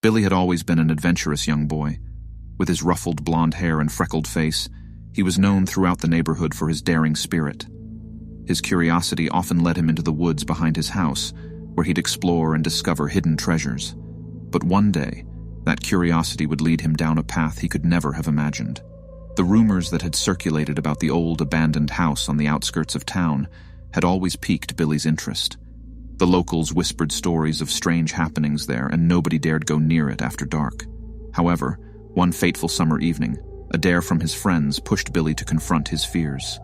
Billy had always been an adventurous young boy. With his ruffled blonde hair and freckled face, he was known throughout the neighborhood for his daring spirit. His curiosity often led him into the woods behind his house, where he'd explore and discover hidden treasures. But one day, that curiosity would lead him down a path he could never have imagined. The rumors that had circulated about the old abandoned house on the outskirts of town had always piqued Billy's interest. The locals whispered stories of strange happenings there, and nobody dared go near it after dark. However, one fateful summer evening, a dare from his friends pushed Billy to confront his fears.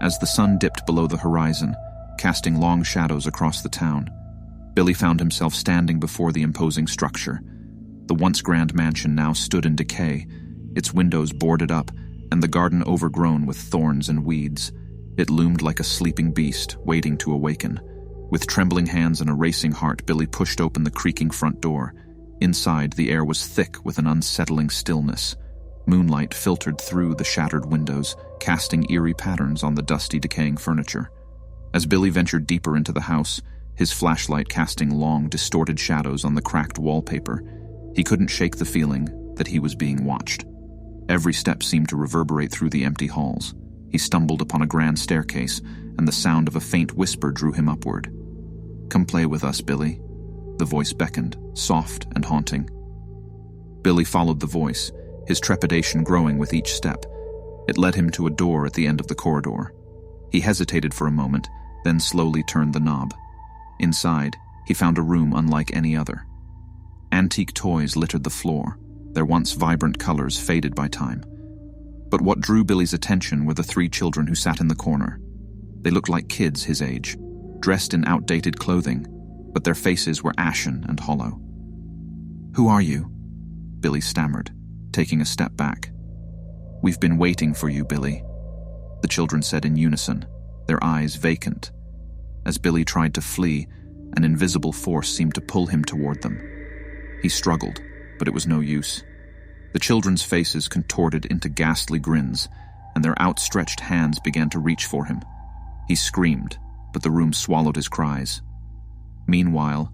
As the sun dipped below the horizon, casting long shadows across the town, Billy found himself standing before the imposing structure. The once grand mansion now stood in decay, its windows boarded up, and the garden overgrown with thorns and weeds. It loomed like a sleeping beast, waiting to awaken. With trembling hands and a racing heart, Billy pushed open the creaking front door. Inside, the air was thick with an unsettling stillness. Moonlight filtered through the shattered windows, casting eerie patterns on the dusty, decaying furniture. As Billy ventured deeper into the house, his flashlight casting long, distorted shadows on the cracked wallpaper, he couldn't shake the feeling that he was being watched. Every step seemed to reverberate through the empty halls. He stumbled upon a grand staircase, and the sound of a faint whisper drew him upward. "Come play with us, Billy." The voice beckoned, soft and haunting. Billy followed the voice, his trepidation growing with each step. It led him to a door at the end of the corridor. He hesitated for a moment, then slowly turned the knob. Inside, he found a room unlike any other. Antique toys littered the floor, their once vibrant colors faded by time. But what drew Billy's attention were the three children who sat in the corner. They looked like kids his age, dressed in outdated clothing, but their faces were ashen and hollow. "Who are you?" Billy stammered, taking a step back. "We've been waiting for you, Billy," the children said in unison, their eyes vacant. As Billy tried to flee, an invisible force seemed to pull him toward them. He struggled, but it was no use. The children's faces contorted into ghastly grins, and their outstretched hands began to reach for him. He screamed, but the room swallowed his cries. Meanwhile,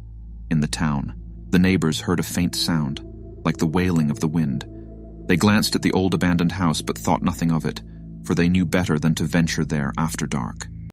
in the town, the neighbors heard a faint sound, like the wailing of the wind. They glanced at the old abandoned house but thought nothing of it, for they knew better than to venture there after dark.